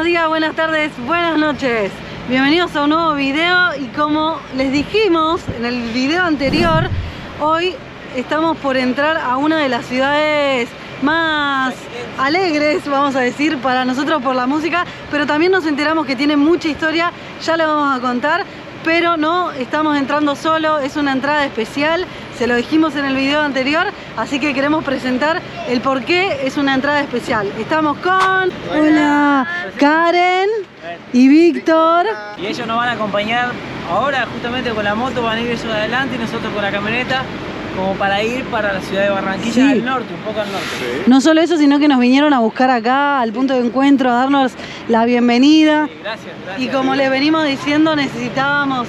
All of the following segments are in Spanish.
Buenos días, buenas tardes, buenas noches. Bienvenidos a un nuevo video y como les dijimos en el video anterior, hoy estamos por entrar a una de las ciudades más alegres, vamos a decir, para nosotros por la música, pero también nos enteramos que tiene mucha historia, ya la vamos a contar, pero no estamos entrando solo, es una entrada especial, se lo dijimos en el video anterior, así que queremos presentar el por qué es una entrada especial. Estamos con... Hola, Karen y Víctor. Y ellos nos van a acompañar ahora justamente con la moto, van a ir ellos adelante y nosotros con la camioneta, como para ir para la ciudad de Barranquilla, sí, al norte, un poco al norte. Sí. No solo eso, sino que nos vinieron a buscar acá, al punto de encuentro, a darnos la bienvenida. Sí, gracias. Y como les venimos diciendo, necesitábamos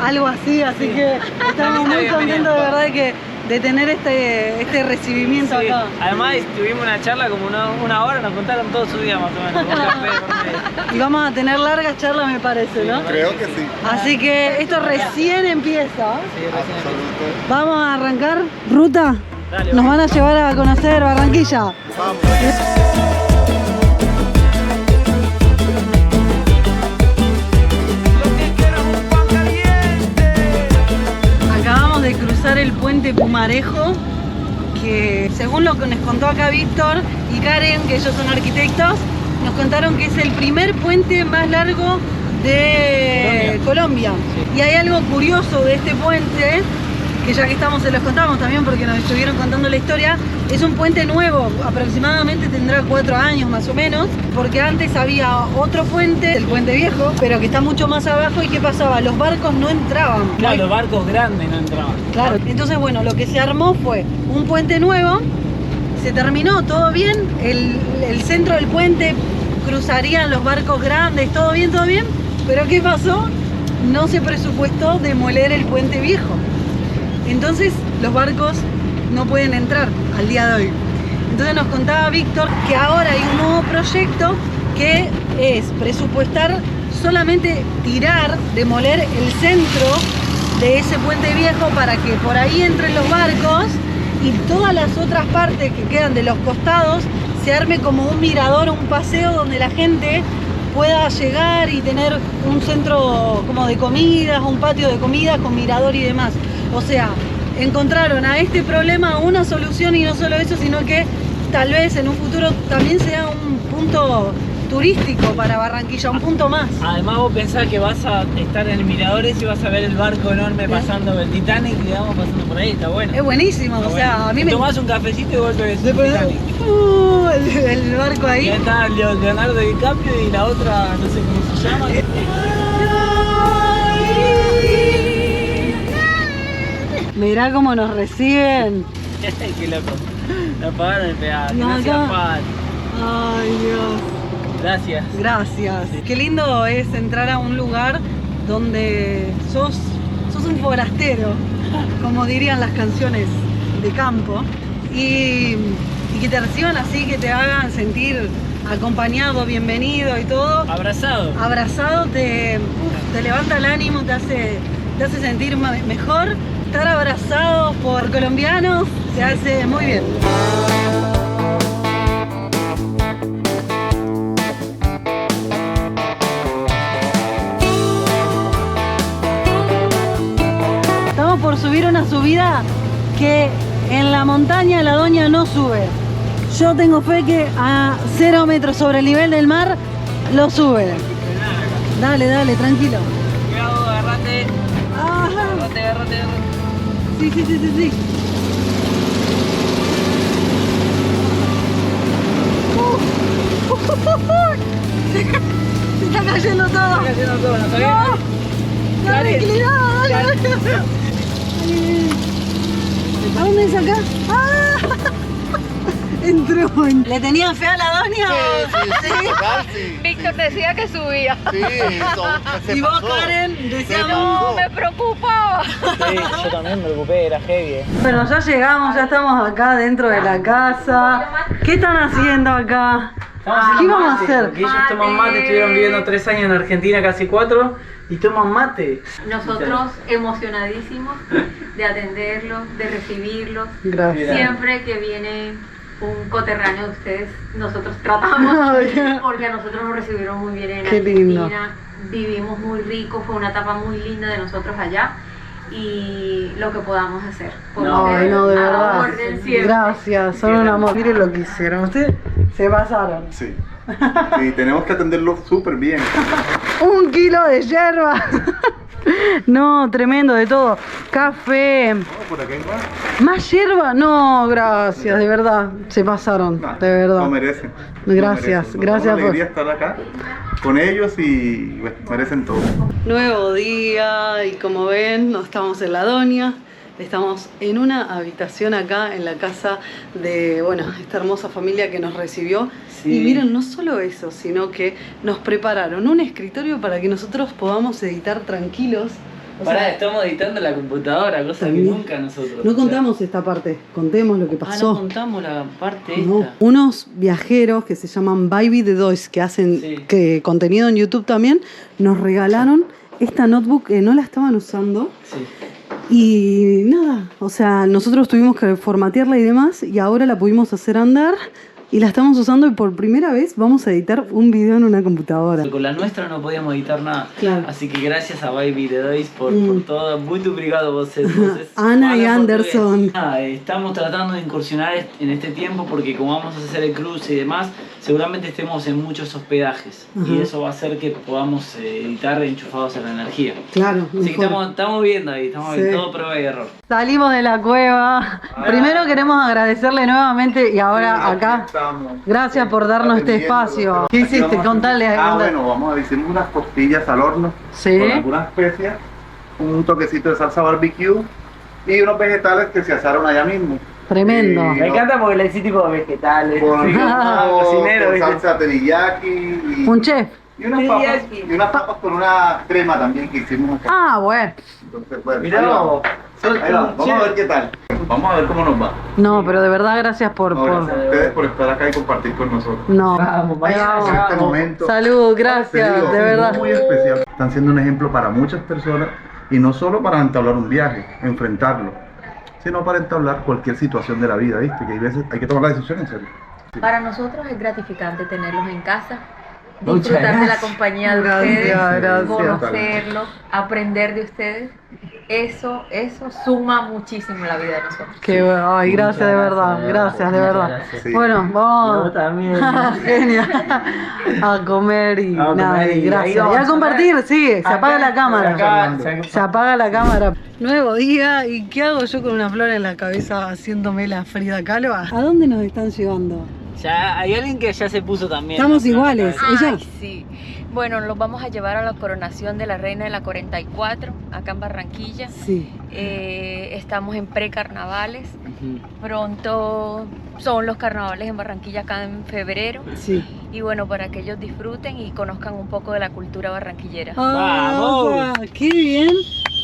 algo así, así que estamos muy contentos de verdad de tener este recibimiento acá. Además tuvimos una charla como una hora, nos contaron todo su día más o menos, con café, y vamos a tener largas charlas, me parece, ¿no? Creo que sí. Así que esto recién empieza. Sí, recién empieza. Vamos a arrancar ruta. Dale, nos van a llevar a conocer Barranquilla. Vamos. Acabamos de cruzar el puente Pumarejo, que según lo que nos contó acá Víctor y Karen, que ellos son arquitectos, nos contaron que es el primer puente más largo de Colombia. Sí. Y hay algo curioso de este puente, que ya que estamos se los contamos también porque nos estuvieron contando la historia. Es un puente nuevo, aproximadamente tendrá 4 años más o menos, porque antes había otro puente, el puente viejo, pero que está mucho más abajo. ¿Y qué pasaba? Los barcos no entraban. Claro, los barcos grandes no entraban. Claro, entonces bueno, lo que se armó fue un puente nuevo, se terminó todo bien, el centro del puente cruzarían los barcos grandes, todo bien, pero ¿qué pasó? No se presupuestó demoler el puente viejo. Entonces los barcos no pueden entrar al día de hoy. Entonces nos contaba Víctor que ahora hay un nuevo proyecto que es presupuestar solamente demoler el centro de ese puente viejo para que por ahí entren los barcos y todas las otras partes que quedan de los costados se arme como un mirador, un paseo donde la gente pueda llegar y tener un centro como de comidas, un patio de comidas con mirador y demás. O sea, encontraron a este problema una solución y no solo eso, sino que tal vez en un futuro también sea un punto turístico para Barranquilla, un punto más. Además vos pensás que vas a estar en el miradores y vas a ver el barco enorme pasando el Titanic, digamos, pasando por ahí, está bueno. Es buenísimo, está, o sea, bueno. A mí me... Tomás un cafecito y vos ves el Titanic. El barco ahí. Y está Leonardo DiCaprio y la otra, no sé cómo se llama. Mirá cómo nos reciben. Qué loco. Nos pagaron el peaje, no hacía falta. Ay, Dios. Gracias. Gracias. Sí. Qué lindo es entrar a un lugar donde sos un forastero, como dirían las canciones de campo, y que te reciban así, que te hagan sentir acompañado, bienvenido y todo. Abrazado. Abrazado te levanta el ánimo, te hace sentir mejor. Estar abrazados por colombianos se hace muy bien. Estamos por subir una subida que en la montaña la doña no sube. Yo tengo fe que a 0 metros sobre el nivel del mar lo sube. Dale, tranquilo. Cuidado, agarrate. Agarrate. Sí. Se está cayendo todo. ¿no está bien? No, inclinado, dale. ¿A dónde es acá? ¡Ah! Entró. ¿Le tenían fe a la doña? Sí. Víctor decía que subía. Sí, y vos, Karen, decíamos... No, me preocupaba. Sí, yo también me preocupé, era heavy. Bueno, ya llegamos, ya estamos acá dentro de la casa. ¿Qué están haciendo acá? ¿Qué vamos a hacer? Porque ellos toman mate, estuvieron viviendo 3 años en Argentina, casi 4, y toman mate. Nosotros emocionadísimos de atenderlos, de recibirlos. Gracias. Siempre que viene un coterráneo de ustedes, nosotros tratamos, porque a nosotros nos recibieron muy bien en Qué lindo. Argentina, vivimos muy rico, fue una etapa muy linda de nosotros allá, y lo que podamos hacer. Por Ay, no, de a la verdad. orden siempre. Gracias, son un amor. Miren lo que hicieron. Ustedes se pasaron. Sí. Y tenemos que atenderlo súper bien. 1 kilo de yerba. No, tremendo de todo. Café. Por acá hay más. ¿Más yerba? No, gracias, de verdad. Se pasaron, No, de verdad. Lo merecen. Gracias, Lo merecen. Nos gracias da una por- alegría estar acá con ellos y bueno, merecen todo. Nuevo día y como ven, no estamos en La Doña, estamos en una habitación acá en la casa de, bueno, esta hermosa familia que nos recibió. Sí. Y miren, no solo eso, sino que nos prepararon un escritorio para que nosotros podamos editar tranquilos. O sea, Estamos editando la computadora, cosa También. que nunca nosotros. no contamos esta parte, contemos lo que pasó. no contamos la parte No. esta. Unos viajeros que se llaman Baby the Dois, que hacen Sí. contenido en YouTube también, nos regalaron esta notebook que no la estaban usando. Sí. Y nada, o sea, nosotros tuvimos que formatearla y demás, y ahora la pudimos hacer andar y la estamos usando, y por primera vez vamos a editar un video en una computadora. Con la nuestra no podíamos editar nada. Claro. Así que gracias a Baby The Dois por todo. Muy obrigado vocês. Ana y Fala Anderson. portugués. Nada, estamos tratando de incursionar en este tiempo porque como vamos a hacer el cruce y demás, seguramente estemos en muchos hospedajes. Ajá. Y eso va a hacer que podamos editar enchufados a la energía. Claro, Así que mejor. estamos viendo ahí, estamos Sí. viendo todo prueba y error. Salimos de la cueva. Primero queremos agradecerle nuevamente y ahora Aquí acá. estamos. Gracias por darnos este Atendiendo, espacio. pero ¿Qué aquí hiciste? vamos a- Contale. Bueno, vamos a decir unas costillas al horno Sí. con algunas especias, un toquecito de salsa barbecue y unos vegetales que se asaron allá mismo. Tremendo. Y Me encanta porque le decís tipo vegetales. Con, sí, cocinero, con ¿viste? salsa teriyaki y, Un chef. y unas papas, teriyaki. y unas papas con una crema también que hicimos acá. Ah, bueno. Entonces, bueno, Mirá ahí vos. vamos. Ahí vamos. Vamos a ver qué tal. Vamos a ver cómo nos va. No, pero de verdad gracias por... Gracias a ustedes por estar acá y compartir con nosotros. No. Vamos, Ahí mañana vamos. En este vamos. momento. Salud, Te gracias, digo, de es verdad. muy especial. Están siendo un ejemplo para muchas personas y no solo para entablar un viaje, enfrentarlo, sino para entablar cualquier situación de la vida, ¿viste? Que hay veces hay que tomar la decisión en serio. Para nosotros es gratificante tenerlos en casa, Muchas disfrutar de la gracias. compañía de Gracias, ustedes, gracias. conocerlos, aprender de ustedes. Eso suma muchísimo la vida de nosotros. Qué bueno. Ay, gracias de verdad, gracias de verdad. Gracias. Sí. Bueno, vamos. Yo también. Genial. A comer y Vamos a nada, comer y y ahí gracias. Y vamos a a compartir, sí, se Acá- apaga la cámara. acá- Se apaga la cámara. Nuevo día, ¿y qué hago yo con una flor en la cabeza haciéndome la Frida Kahlo? ¿A dónde nos están llevando? Ya hay alguien que ya se puso también. Estamos ¿no? iguales. Ella. Ay, sí. Bueno, los vamos a llevar a la coronación de la reina de la 44, acá en Barranquilla. Sí. Estamos en precarnavales. Ujú. Pronto son los carnavales en Barranquilla acá en febrero. Sí. Y bueno, para que ellos disfruten y conozcan un poco de la cultura barranquillera. ¡Vamos!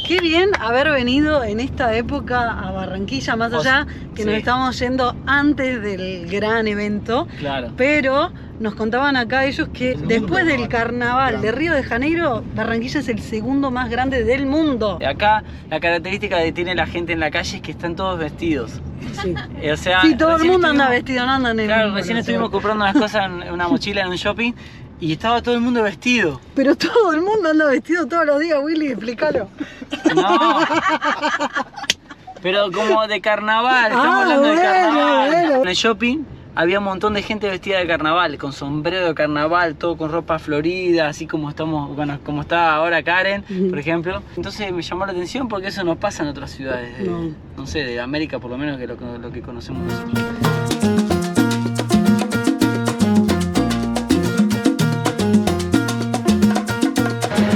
Qué bien haber venido en esta época a Barranquilla, más allá que nos sí. estamos yendo antes del gran evento, Claro. pero nos contaban acá ellos que El después mundo, del carnaval de Río de Janeiro, Barranquilla es el segundo más grande del mundo. Acá la característica que tiene la gente en la calle es que están todos vestidos. Sí, O sea, sí, todo el recién mundo anda estuvimos- vestido, no andan en... Claro, recién bueno, estuvimos comprando unas cosas en una mochila en un shopping y estaba todo el mundo vestido. Pero todo el mundo anda vestido todos los días, Willy, explícalo. No. Pero como de carnaval, estamos Ah, hablando de bueno, carnaval. bueno. En el shopping había un montón de gente vestida de carnaval, con sombrero de carnaval, todo con ropa florida, así como estamos, bueno, como está ahora Karen, Ujú. por ejemplo. Entonces me llamó la atención porque eso no pasa en otras ciudades, No. no sé, de América por lo menos, que lo que conocemos nosotros.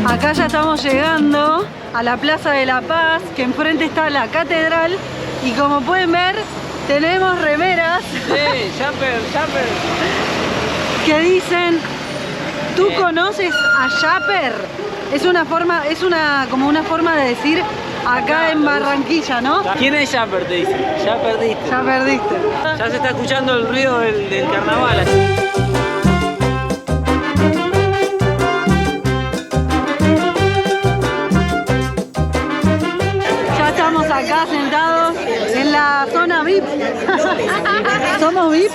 Acá ya estamos llegando a la Plaza de la Paz, que enfrente está la catedral, y como pueden ver, tenemos remeras Sí, Jumper. que dicen, ¿tú conoces a Yapper? Es una forma, como una forma de decir acá en Barranquilla, ¿no? ¿Quién es Jumper? Te dice. Ya perdiste. Ya perdiste. Ya se está escuchando el ruido del carnaval. Así. Ya estamos acá sentados en la zona VIP. ¿Somos VIP?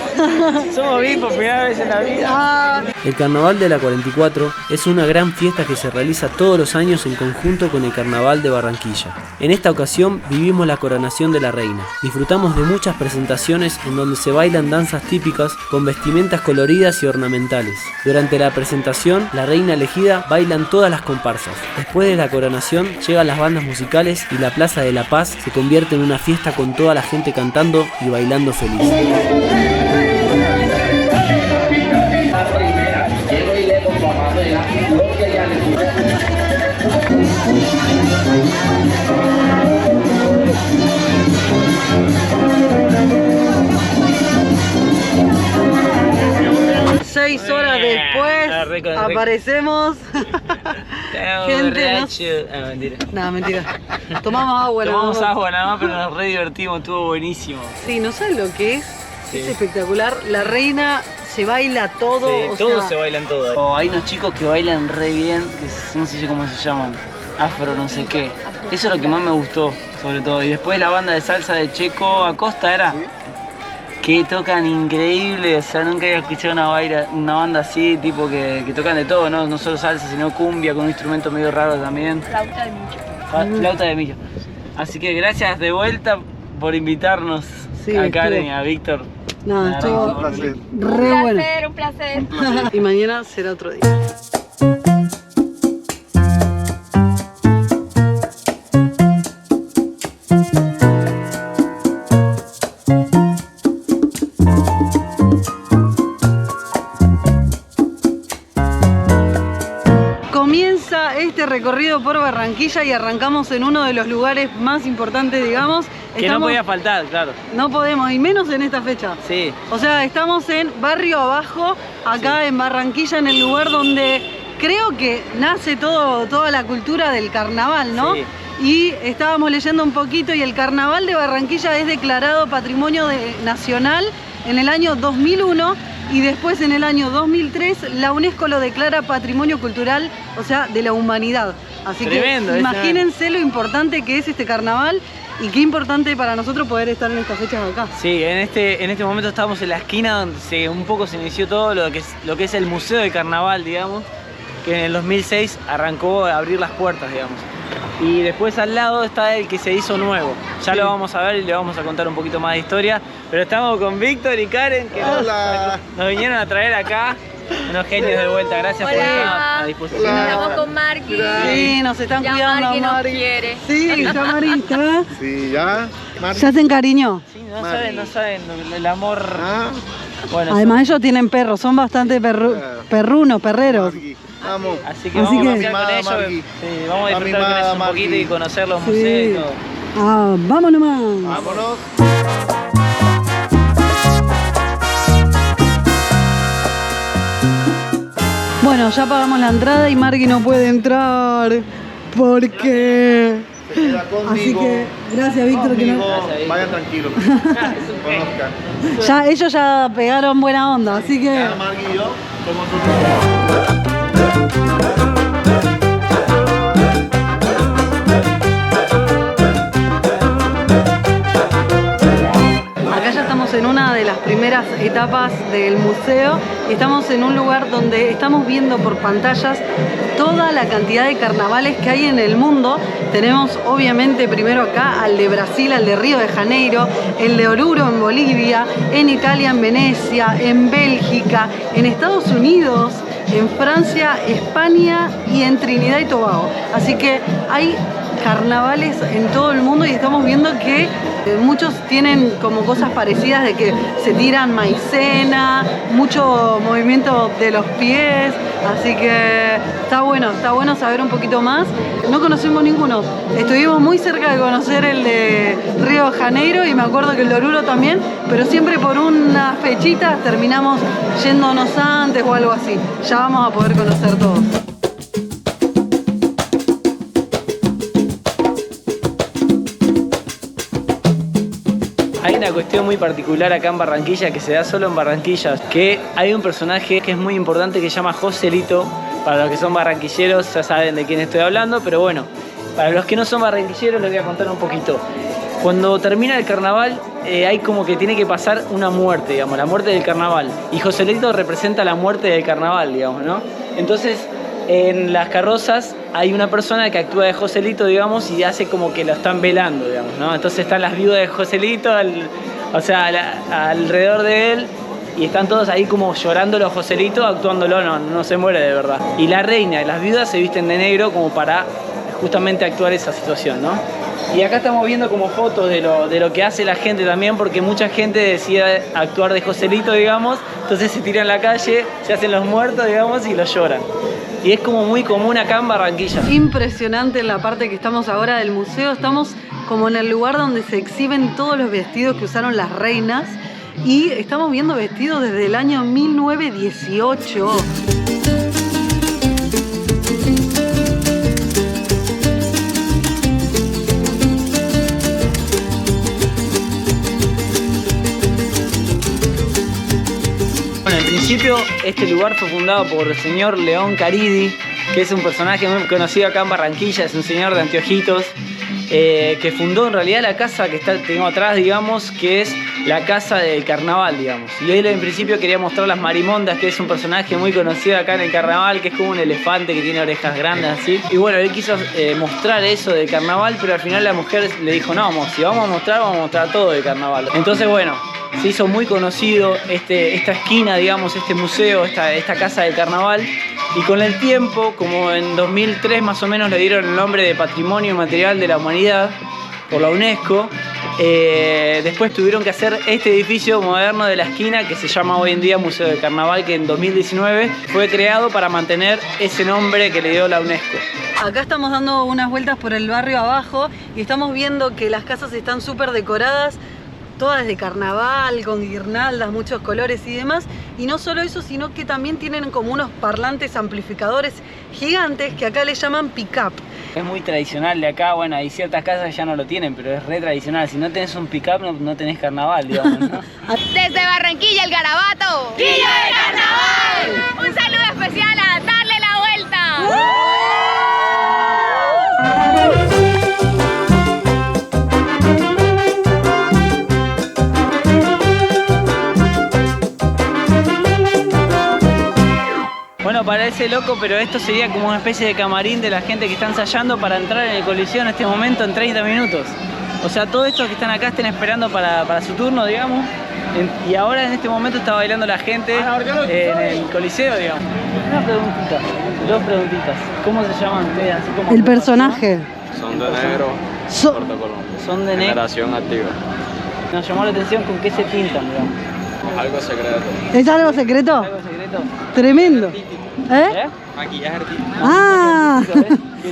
Somos VIP por primera vez en la vida. Ah, El Carnaval de la 44 es una gran fiesta que se realiza todos los años en conjunto con el Carnaval de Barranquilla. En esta ocasión vivimos la coronación de la reina. Disfrutamos de muchas presentaciones en donde se bailan danzas típicas con vestimentas coloridas y ornamentales. Durante la presentación, la reina elegida bailan todas las comparsas. Después de la coronación, llegan las bandas musicales y la Plaza de la Paz se convierte en una fiesta con toda la gente cantando y bailando feliz. Seis horas después aparecemos. Gente, ¿no? Ah, mentira. No, mentira. Tomamos agua. Tomamos ¿no? agua nada más, pero nos re divertimos, estuvo buenísimo. Sí, no sabes lo que es. Sí. Es espectacular. La reina se baila todo. Sí, o todos sea, se bailan todo. Hay unos chicos que bailan re bien, que no sé cómo se llaman, afro no sé qué. Eso es lo que más me gustó, sobre todo. Y después la banda de salsa de Checo Acosta era, que tocan increíble. O sea, nunca había escuchado una banda así, tipo que tocan de todo, ¿no? No solo salsa, sino cumbia, con un instrumento medio raro también. Flauta de millo. Flauta de millo. Así que gracias de vuelta por invitarnos Sí, a Karen estuvo. y a Víctor. No, estuvo Un placer. re bueno. Un placer. Y mañana será otro día. Comienza este recorrido por Barranquilla y arrancamos en uno de los lugares más importantes, digamos. Que no podía faltar, claro. No podemos, y menos en esta fecha. Sí. O sea, estamos en Barrio Abajo, acá en Barranquilla, en el lugar donde creo que nace toda la cultura del carnaval, ¿no? Sí. Y estábamos leyendo un poquito y el carnaval de Barranquilla es declarado Patrimonio Nacional en el año 2001 y después en el año 2003 la UNESCO lo declara Patrimonio Cultural, o sea, de la humanidad. Así Tremendo, que imagínense lo importante que es este carnaval y qué importante para nosotros poder estar en estas fechas acá. Sí, en este momento estamos en la esquina donde un poco se inició todo lo que es el Museo del Carnaval, digamos, que en el 2006 arrancó a abrir las puertas, digamos. Y después al lado está el que se hizo nuevo. Ya lo vamos a ver y le vamos a contar un poquito más de historia. Pero estamos con Víctor y Karen, que nos vinieron a traer acá. Unos genios de vuelta, gracias por Hola. estar a disposición. Estamos con Marky. Sí, nos están Ya cuidando, Marky nos Mari. quiere. Sí, ya Mari está. Sí, ya. Ya se encariñó. Sí, no saben el amor. Ah, Bueno, Además ellos tienen perros, son bastante perrunos, perreros. Margui, vamos. así que Así vamos que- a pasear con Mimada, ellos. Margui. Sí, vamos a disfrutar con Mimada, ellos un Margui. poquito y conocer los Sí. museos y todo. Ah, vamos nomás. Vámonos. Bueno, ya pagamos la entrada y Margui no puede entrar porque... Se queda Así conmigo. que gracias Víctor que Conmigo. no... Gracias, Vayan tranquilos. Conozcan. Ya, ellos ya pegaron buena onda, así que... Ya, Margui y yo somos un... Acá ya estamos en una de las primeras etapas del museo y estamos en un lugar donde estamos viendo por pantallas toda la cantidad de carnavales que hay en el mundo. Tenemos obviamente primero acá al de Brasil, al de Río de Janeiro, el de Oruro en Bolivia, en Italia, en Venecia, en Bélgica, en Estados Unidos, en Francia, España y en Trinidad y Tobago. Así que hay carnavales en todo el mundo y estamos viendo que muchos tienen como cosas parecidas de que se tiran maicena, mucho movimiento de los pies, así que está bueno saber un poquito más. No conocimos ninguno, estuvimos muy cerca de conocer el de Río de Janeiro y me acuerdo que el de Oruro también, pero siempre por unas fechitas terminamos yéndonos antes o algo así. Ya vamos a poder conocer todos. Hay una cuestión muy particular acá en Barranquilla que se da solo en Barranquilla, que hay un personaje que es muy importante que se llama Joselito. Para los que son barranquilleros ya saben de quién estoy hablando, pero bueno, para los que no son barranquilleros les voy a contar un poquito. Cuando termina el carnaval, hay como que tiene que pasar una muerte, digamos, la muerte del carnaval. Y Joselito representa la muerte del carnaval, digamos, ¿no? Entonces, en las carrozas hay una persona que actúa de Joselito, digamos, y hace como que lo están velando, digamos, ¿no? Entonces están las viudas de Joselito, alrededor de él, y están todos ahí como llorándolo a Joselito, actuándolo, no se muere de verdad. Y la reina y las viudas se visten de negro como para justamente actuar esa situación, ¿no? Y acá estamos viendo como fotos de lo que hace la gente también, porque mucha gente decide actuar de Joselito, digamos, entonces se tiran a la calle, se hacen los muertos, digamos, y los lloran. Y es como muy común acá en Barranquilla. Impresionante en la parte que estamos ahora del museo. Estamos como en el lugar donde se exhiben todos los vestidos que usaron las reinas. Y estamos viendo vestidos desde el año 1918. Bueno, en principio este lugar fue fundado por el señor León Caridi, que es un personaje muy conocido acá en Barranquilla, es un señor de anteojitos, que fundó en realidad la casa que tengo atrás, digamos, que es la casa del carnaval, digamos. Y él en principio quería mostrar las marimondas, que es un personaje muy conocido acá en el carnaval, que es como un elefante que tiene orejas grandes así. Y bueno, él quiso mostrar eso del carnaval, pero al final la mujer le dijo, no, si vamos a mostrar todo del carnaval. Entonces bueno, se hizo muy conocido esta esquina, digamos, este museo, esta casa del carnaval. Y con el tiempo, como en 2003 más o menos le dieron el nombre de Patrimonio Inmaterial de la Humanidad por la UNESCO, después tuvieron que hacer este edificio moderno de la esquina que se llama hoy en día Museo del Carnaval, que en 2019 fue creado para mantener ese nombre que le dio la UNESCO. Acá estamos dando unas vueltas por el barrio abajo y estamos viendo que las casas están súper decoradas, todas de carnaval, con guirnaldas, muchos colores y demás. Y no solo eso, sino que también tienen como unos parlantes amplificadores gigantes que acá le llaman pick-up. Es muy tradicional de acá, bueno, hay ciertas casas que ya no lo tienen, pero es re tradicional. Si no tenés un pick-up, no tenés carnaval, digamos, ¿no? Desde Barranquilla, el Garabato. ¡Quilla de Carnaval! Un saludo especial a Darle la Vuelta. Bueno, parece loco, pero esto sería como una especie de camarín de la gente que está ensayando para entrar en el Coliseo en este momento en 30 minutos. O sea, todos estos que están acá estén esperando para su turno, digamos. Y ahora en este momento está bailando la gente en el Coliseo, digamos. Una preguntita, dos preguntitas. ¿Cómo se llaman ustedes? Así como El personaje. Son de negro, Puerto Colombia. Son de negro. Generación activa. Nos llamó la atención con qué se pintan, digamos. Algo secreto. ¿Es algo secreto? ¿Algo secreto? Tremendo. ¿Eh? Maquillaje artístico. Ah,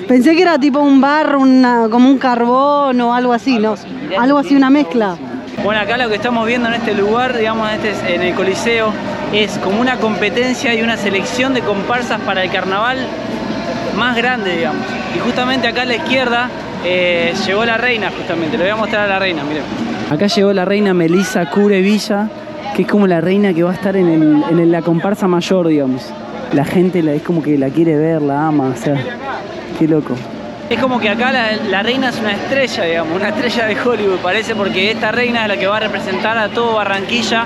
pensé que era tipo un barro, como un carbón o algo así, ¿no? Algo así, una mezcla. Bueno, acá lo que estamos viendo en este lugar, digamos, en el Coliseo, es como una competencia y una selección de comparsas para el carnaval más grande, digamos. Y justamente acá a la izquierda llegó la reina, justamente. Le voy a mostrar a la reina, miren. Acá llegó la reina Melissa Cure Villa, que es como la reina que va a estar en la comparsa mayor, digamos. La gente es como que la quiere ver, la ama, o sea, qué loco. Es como que acá la reina es una estrella, digamos, una estrella de Hollywood, parece, porque esta reina es la que va a representar a todo Barranquilla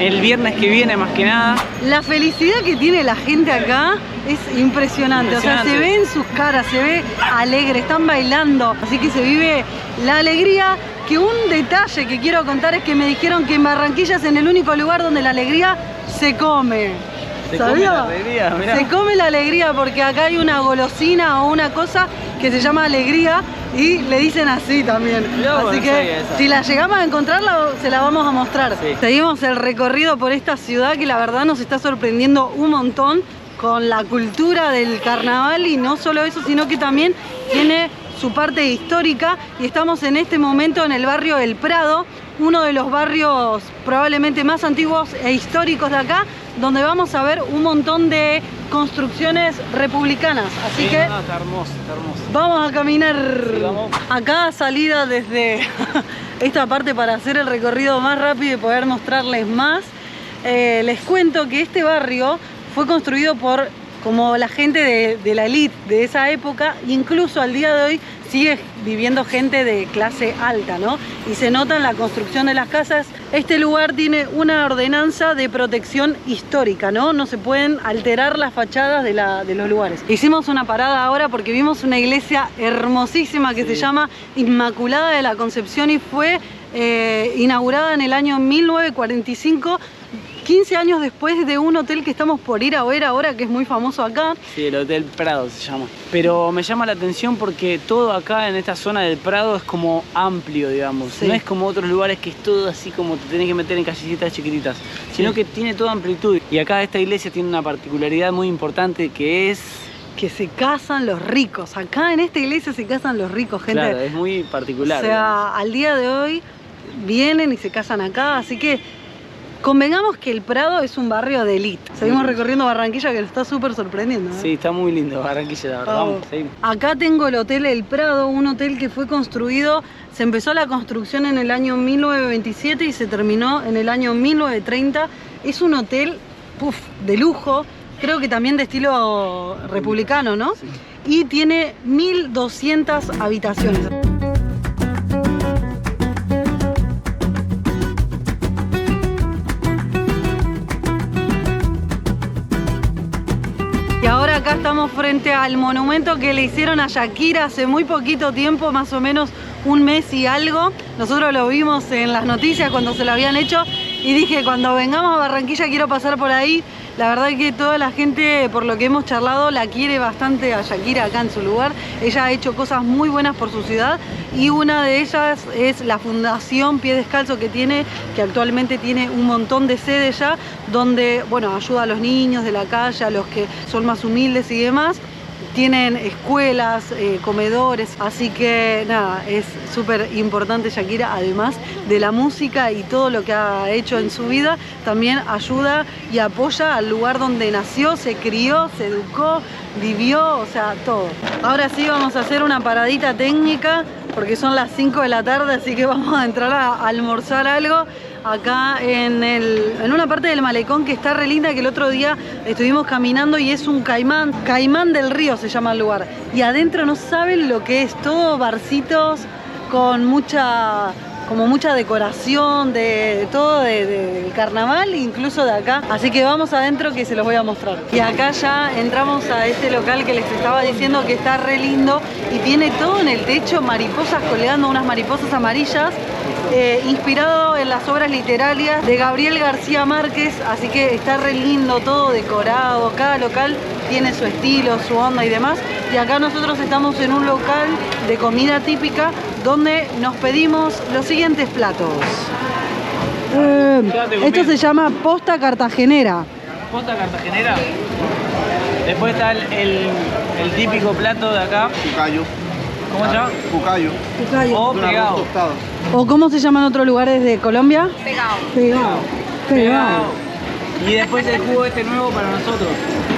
el viernes que viene, más que nada. La felicidad que tiene la gente acá es impresionante. O sea, se ve en sus caras, se ve alegre, están bailando, así que se vive la alegría. Que un detalle que quiero contar es que me dijeron que en Barranquilla es en el único lugar donde la alegría se come. ¿Sabía? Se come la alegría porque acá hay una golosina o una cosa que se llama alegría y le dicen así también. Así que si la llegamos a encontrar se la vamos a mostrar. Sí. Seguimos el recorrido por esta ciudad que la verdad nos está sorprendiendo un montón con la cultura del carnaval y no solo eso, sino que también tiene su parte histórica y estamos en este momento en el barrio El Prado, uno de los barrios probablemente más antiguos e históricos de acá, donde vamos a ver un montón de construcciones republicanas. Así que está hermoso, está hermoso. Vamos a caminar. Sí, vamos. Acá salida desde esta parte para hacer el recorrido más rápido y poder mostrarles más. Les cuento que este barrio fue construido por como la gente de la élite de esa época, incluso al día de hoy sigue viviendo gente de clase alta, ¿no? Y se nota en la construcción de las casas. Este lugar tiene una ordenanza de protección histórica, ¿no? No se pueden alterar las fachadas de los lugares. Hicimos una parada ahora porque vimos una iglesia hermosísima que se llama Inmaculada de la Concepción y fue inaugurada en el año 1945. 15 años después de un hotel que estamos por ir a ver ahora, que es muy famoso acá. Sí, el Hotel Prado se llama. Pero me llama la atención porque todo acá en esta zona del Prado es como amplio, digamos. Sí. No es como otros lugares que es todo así como te tenés que meter en callecitas chiquititas, sino que tiene toda amplitud. Y acá esta iglesia tiene una particularidad muy importante que es... que se casan los ricos. Acá en esta iglesia se casan los ricos, gente. Claro, es muy particular. O sea, al día de hoy vienen y se casan acá, así que convengamos que el Prado es un barrio de élite. Seguimos recorriendo Barranquilla, que nos está súper sorprendiendo, ¿eh? Sí, está muy lindo Barranquilla, la verdad. Vamos, seguimos. Acá tengo el Hotel El Prado, un hotel que fue construido, se empezó la construcción en el año 1927 y se terminó en el año 1930. Es un hotel de lujo, creo que también de estilo republicano, ¿no? Sí. Y tiene 1200 habitaciones. Y ahora acá estamos frente al monumento que le hicieron a Shakira hace muy poquito tiempo, más o menos un mes y algo. Nosotros lo vimos en las noticias cuando se lo habían hecho y dije, cuando vengamos a Barranquilla quiero pasar por ahí. La verdad que toda la gente, por lo que hemos charlado, la quiere bastante a Shakira acá en su lugar. Ella ha hecho cosas muy buenas por su ciudad y una de ellas es la Fundación Pie Descalzo que tiene, que actualmente tiene un montón de sedes ya, donde, bueno, ayuda a los niños de la calle, a los que son más humildes y demás. Tienen escuelas, comedores, así que nada, es súper importante Shakira, además de la música y todo lo que ha hecho en su vida, también ayuda y apoya al lugar donde nació, se crió, se educó, vivió, o sea, todo. Ahora sí vamos a hacer una paradita técnica porque son las 5 de la tarde, así que vamos a entrar a almorzar algo acá en una parte del malecón que está re linda, que el otro día estuvimos caminando y es un caimán, Caimán del Río se llama el lugar, y adentro no saben lo que es, todo barcitos con mucha decoración de todo del carnaval, incluso de acá, así que vamos adentro que se los voy a mostrar. Y acá ya entramos a este local que les estaba diciendo que está re lindo y tiene todo en el techo, mariposas colgando, unas mariposas amarillas, inspirado en las obras literarias de Gabriel García Márquez, así que está re lindo, todo decorado, cada local tiene su estilo, su onda y demás. Y acá nosotros estamos en un local de comida típica donde nos pedimos los siguientes platos. Esto se llama posta cartagenera. ¿Posta cartagenera? Después está el típico plato de acá. Cucayo. ¿Cómo se llama? Cucayo. O pegado. ¿O cómo se llaman otros lugares de Colombia? Pegado. Y después el jugo este nuevo para nosotros.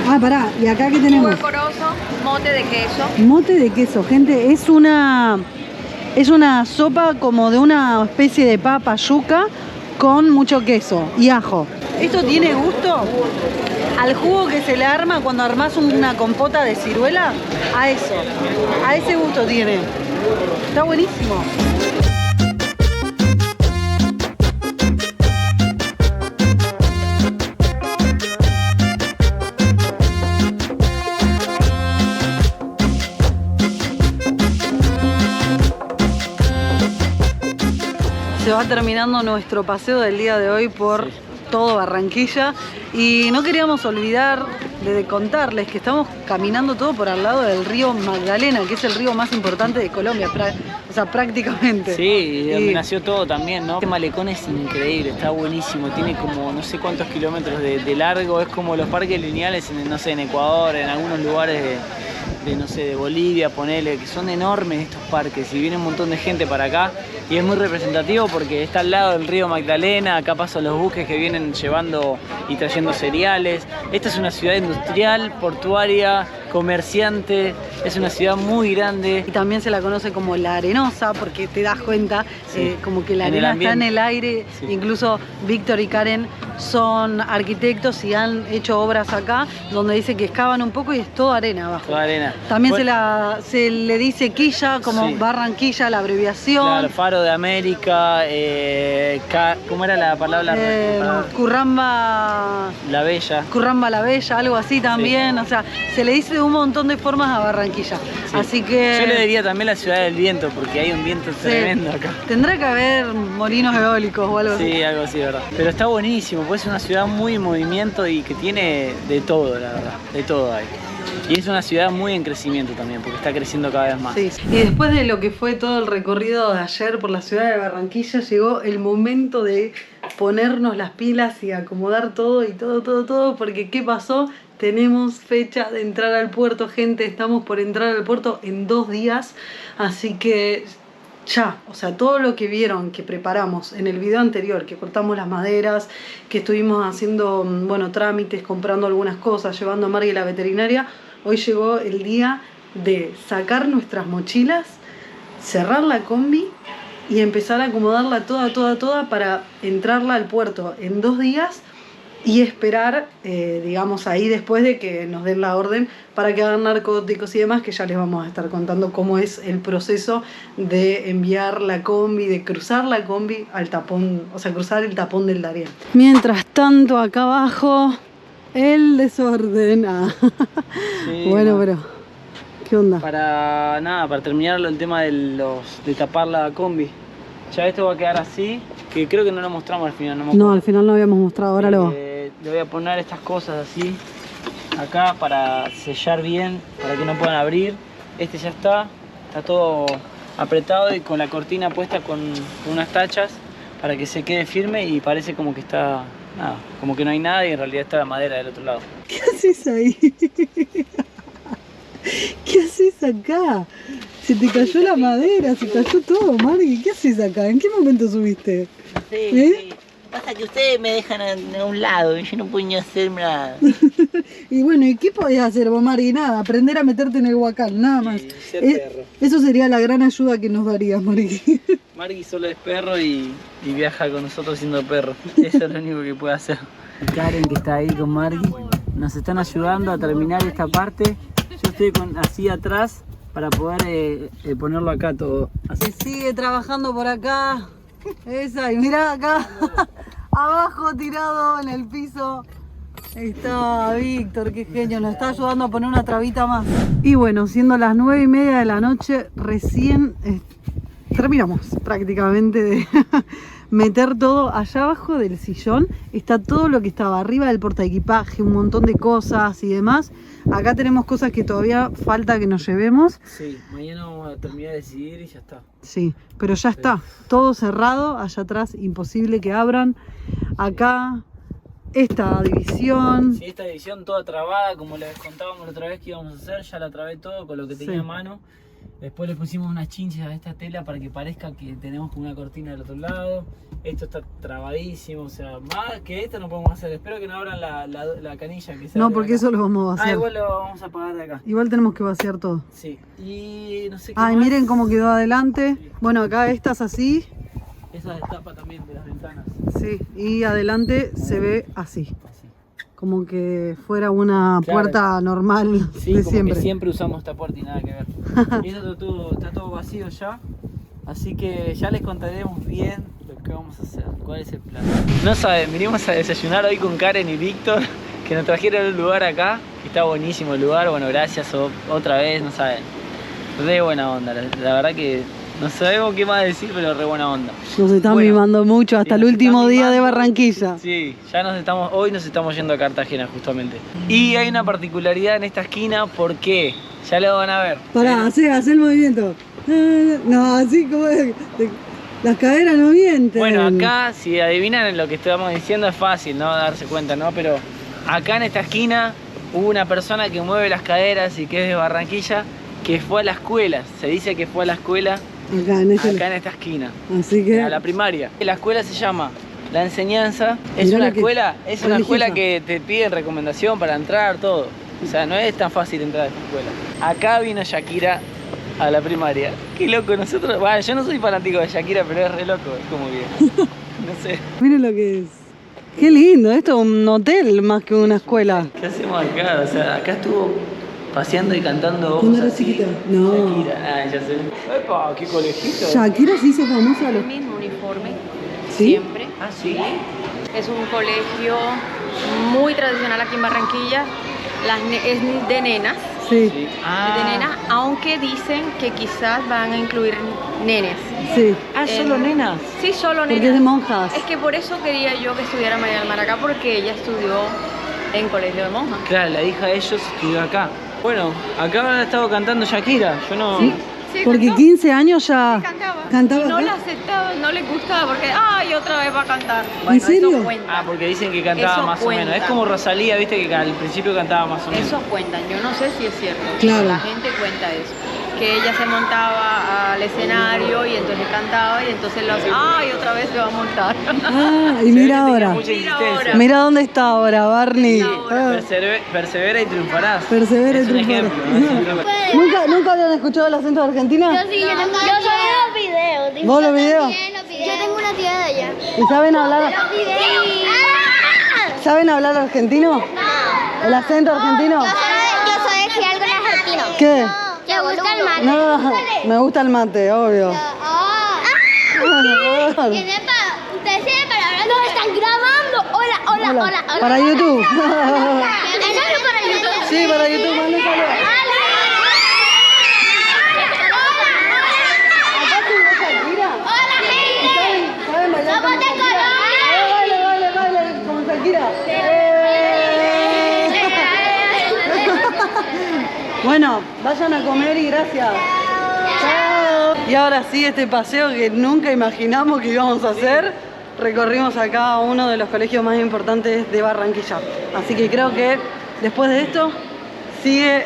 Ah, pará, ¿y acá qué tenemos? Jugo de corozo, mote de queso. Mote de queso, gente, es una sopa como de una especie de papa yuca con mucho queso y ajo. ¿Esto tiene gusto al jugo que se le arma cuando armás una compota de ciruela? A eso, a ese gusto tiene. Está buenísimo. Se va terminando nuestro paseo del día de hoy por todo Barranquilla y no queríamos olvidar de contarles que estamos caminando todo por al lado del río Magdalena, que es el río más importante de Colombia, o sea, prácticamente. Sí, y donde nació todo también, ¿no? Este malecón es increíble, está buenísimo, tiene como no sé cuántos kilómetros de largo, es como los parques lineales en, no sé, en Ecuador, en algunos lugares de no sé, de Bolivia, ponele, que son enormes estos parques y viene un montón de gente para acá y es muy representativo porque está al lado del río Magdalena, acá pasan los buques que vienen llevando y trayendo cereales. Esta es una ciudad industrial, portuaria, comerciante, es una ciudad muy grande. Y también se la conoce como la Arenosa porque te das cuenta como que la arena está en el aire, incluso Víctor y Karen son arquitectos y han hecho obras acá, donde dice que excavan un poco y es todo arena abajo. Toda arena. También Bueno, se le dice quilla, como sí. Barranquilla, la abreviación. claro, Faro de América, ¿cómo era la palabra? Curramba La Bella. Curramba la Bella, algo así también. O sea, se le dice de un montón de formas a Barranquilla. Sí. Así que... Yo le diría también la ciudad del viento, porque hay un viento Sí. tremendo acá. Tendrá que haber molinos eólicos o algo así. Sí, algo así, ¿verdad? Pero está buenísimo, pues es una ciudad muy en movimiento y que tiene de todo, la verdad. De todo hay. Y es una ciudad muy en crecimiento también, porque está creciendo cada vez más. Sí. Y después de lo que fue todo el recorrido de ayer por la ciudad de Barranquilla, llegó el momento de ponernos las pilas y acomodar todo y todo, porque ¿qué pasó? Tenemos fecha de entrar al puerto, gente, estamos por entrar al puerto en 2 días, así que ya, o sea, todo lo que vieron, que preparamos en el video anterior, que cortamos las maderas, que estuvimos haciendo, bueno, trámites, comprando algunas cosas, llevando a Margui a la veterinaria, hoy llegó el día de sacar nuestras mochilas, cerrar la combi y empezar a acomodarla toda para entrarla al puerto en 2 días y esperar, digamos, ahí después de que nos den la orden para que hagan narcóticos y demás, que ya les vamos a estar contando cómo es el proceso de enviar la combi, de cruzar la combi al tapón, o sea, cruzar el tapón del Darién. Mientras tanto, acá abajo, el desorden. Sí, bueno, no. pero, ¿qué onda? Para terminar el tema de tapar la combi. Ya esto va a quedar así, que creo que no lo mostramos al final. No, al final no habíamos mostrado, ahora lo... Le voy a poner estas cosas así, acá para sellar bien, para que no puedan abrir. Este ya está todo apretado y con la cortina puesta con unas tachas para que se quede firme y parece como que está, nada, como que no hay nada y en realidad está la madera del otro lado. ¿Qué haces ahí? ¿Qué haces acá? Se te cayó la madera, se cayó todo, Margui. ¿Qué haces acá? ¿En qué momento subiste? Sí. Pasa que ustedes me dejan a un lado y yo no puedo ni hacer nada. Y bueno, ¿y qué podías hacer vos, Margui? Nada, aprender a meterte en el huacal, nada más. Ser perro. Eso sería la gran ayuda que nos darías, Margui. Margui solo es perro y viaja con nosotros siendo perro. Eso es lo único que puede hacer. Karen, que está ahí con Margui, nos están ayudando a terminar esta parte. Yo estoy así atrás para poder ponerlo acá todo. Así. Se sigue trabajando por acá. Esa, y mirá acá, abajo tirado en el piso, está Víctor, qué genio, nos está ayudando a poner una trabita más. Y bueno, siendo las 9:30 de la noche, recién terminamos prácticamente de meter todo. Allá abajo del sillón está todo lo que estaba arriba del portaequipaje, un montón de cosas y demás. Acá tenemos cosas que todavía falta que nos llevemos. Sí, mañana vamos a terminar de decidir y ya está. Sí, pero ya está, todo cerrado, allá atrás imposible que abran. Acá, esta división. Sí, esta división toda trabada, como les contábamos la otra vez que íbamos a hacer, ya la trabé todo con lo que tenía a mano. Después le pusimos unas chinchas a esta tela para que parezca que tenemos una cortina del otro lado. Esto está trabadísimo, o sea, más que esto no podemos hacer. Espero que no abran la canilla que No, porque eso lo vamos a hacer. igual lo vamos a apagar de acá. Igual tenemos que vaciar todo. Sí, y no sé qué Ay, más. miren cómo quedó adelante. Bueno, acá estas así. Esa destapa también de las ventanas. Sí, y adelante se ve así. Así. Como que fuera una Claro. puerta normal Sí, de como siempre. que siempre usamos esta puerta y nada que ver. Y esto está todo vacío ya. Así que ya les contaremos bien lo que vamos a hacer, cuál es el plan. No saben, vinimos a desayunar hoy con Karen y Víctor, que nos trajeron un lugar acá, que está buenísimo el lugar. Bueno, gracias otra vez, no saben. Re buena onda, la verdad que no sabemos qué más decir, pero re buena onda. Nos están Bueno, mimando mucho hasta sí, el nos último están día de mimando. Barranquilla. Sí, hoy nos estamos yendo a Cartagena justamente. Y hay una particularidad en esta esquina, ¿por qué? Ya lo van a ver. Pará, hacé el movimiento. No, así como es. Las caderas no mienten. Bueno, acá, si adivinan lo que estamos diciendo, es fácil, ¿no? Darse cuenta, ¿no? Pero acá en esta esquina hubo una persona que mueve las caderas y que es de Barranquilla, que fue a la escuela. Se dice que fue a la escuela Acá en esta esquina, Así que. a la primaria. La escuela se llama La Enseñanza. Es Mirá una lo que- escuela, es una religiosa. escuela que te piden recomendación para entrar, todo. O sea, no es tan fácil entrar a esta escuela. Acá vino Shakira a la primaria. Qué loco, nosotros... Bueno, yo no soy fanático de Shakira, pero es re loco. Es como que... No sé. Miren lo que es. Qué lindo, esto es un hotel más que una escuela. ¿Qué hacemos acá? O sea, acá estuvo paseando y cantando. ¿Cuándo era así. chiquita? No. Shakira, ya sé. ¡Epa! ¡Qué colegito! Shakira se hizo famosa a los... El mismo uniforme, ¿Sí? siempre. Ah, sí. Es un colegio muy tradicional aquí en Barranquilla. Es de nenas. Sí, Sí. Es de nenas, aunque dicen que quizás van a incluir nenes. sí. Ah, solo nenas. Sí, solo Porque nenas. es de monjas. Es que por eso quería yo que estudiara María del Mar acá, porque ella estudió en colegio de monjas. Claro, la hija de ellos estudió acá. Bueno, acá han estado cantando Shakira. Yo no. ¿Sí? Sí, Porque cantó. 15 años ya cantaba Y no acá. la aceptaba, no le gustaba porque, ay, otra vez va a cantar. Bueno, serio? Eso cuenta. Ah, porque dicen que cantaba Eso más cuenta. o menos. Es como Rosalía, viste que al principio cantaba más o menos. Eso cuentan, yo no sé si es cierto. Claro. La gente cuenta eso. Que ella se montaba al escenario y entonces cantaba y entonces los, ay, otra vez se va a montar. Ah, y Se ve que mira tenía ahora. mucha Mira insistencia. ahora. Mira dónde está ahora, Barney. Mira ahora. Ah, Persevera y triunfarás. Persevera y Es un triunfarás. ejemplo, ¿no? ¿Nunca habían escuchado el acento de Argentina? Sí, yo soy los videos. ¿Vos los videos? Yo tengo una tía de allá. ¿Y saben hablar argentino? ¿El acento argentino? Yo soy decir algo en argentino. ¿Qué? ¿Te gusta el mate? No, me gusta el mate, obvio. ¿Tiene ¿Ustedes tienen palabras? ¡Nos están grabando! Hola. Para YouTube. ¿En serio para YouTube? Sí, para YouTube, mande saludos. Acá estuvo Shakira. Hola, gente. ¿Saben bailar Somos como de Shakira? Colombia. Baile, como Shakira. Bueno, vayan a comer y gracias. Chao. Y ahora sí, este paseo que nunca imaginamos que íbamos a hacer, recorrimos acá uno de los colegios más importantes de Barranquilla. Así que creo que después de esto sigue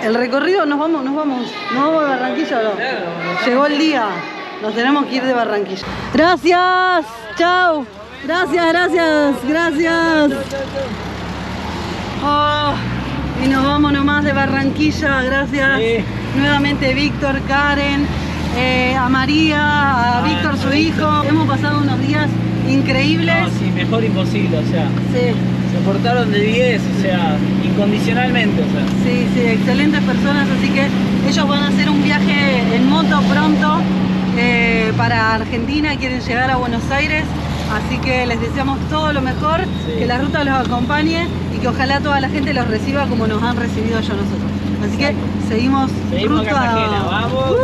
el recorrido. Nos vamos de Barranquilla, ¿no? Llegó el día, nos tenemos que ir de Barranquilla. Gracias, chao. Gracias. Oh, y nos vamos nomás de Barranquilla, gracias. Sí. Nuevamente Víctor, Karen, a María, a Víctor su hijo. Hemos pasado unos días increíbles. No, sí, mejor imposible, o sea. Sí, Se portaron de 10, o sea, incondicionalmente, o sea. sí, excelentes personas, así que ellos van a hacer un viaje en moto pronto para Argentina, quieren llegar a Buenos Aires, así que les deseamos todo lo mejor, Sí. que la ruta los acompañe y que ojalá toda la gente los reciba como nos han recibido ya nosotros. Así que seguimos Seguimos a ruta. Cartagena, vamos.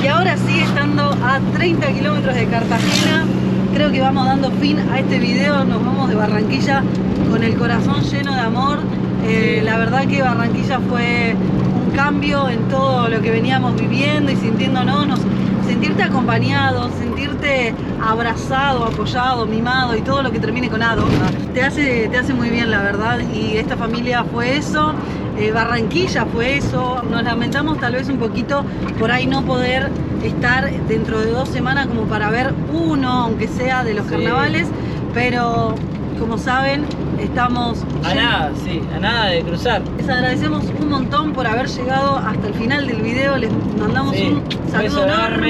Y ahora sí, estando a 30 kilómetros de Cartagena, creo que vamos dando fin a este video. Nos vamos de Barranquilla con el corazón lleno de amor. La verdad que Barranquilla fue un cambio en todo lo que veníamos viviendo y sintiéndonos, sentirte acompañado, sentirte abrazado, apoyado, mimado y todo lo que termine con ado, te hace muy bien, la verdad. Y esta familia fue eso, Barranquilla fue eso. Nos lamentamos tal vez un poquito por ahí no poder estar dentro de 2 semanas como para ver uno, aunque sea de los carnavales, pero como saben, estamos A nada de cruzar. les agradecemos un montón por haber llegado hasta el final del video. Les mandamos Sí, un saludo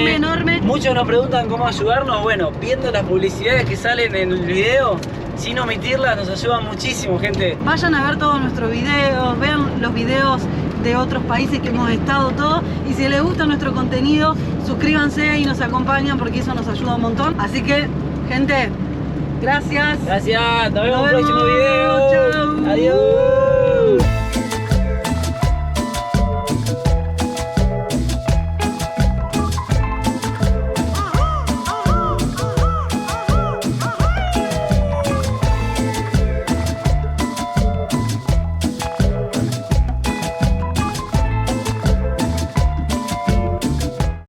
enorme. Muchos nos preguntan cómo ayudarnos. Bueno, viendo las publicidades que salen en el video, sin omitirlas, nos ayudan muchísimo, gente. Vayan a ver todos nuestros videos, vean los videos de otros países que hemos estado todos. Y si les gusta nuestro contenido, suscríbanse y nos acompañan porque eso nos ayuda un montón. Así que, gente, gracias. Gracias, nos vemos en Nos un próximo vemos. video. Chau. Adiós.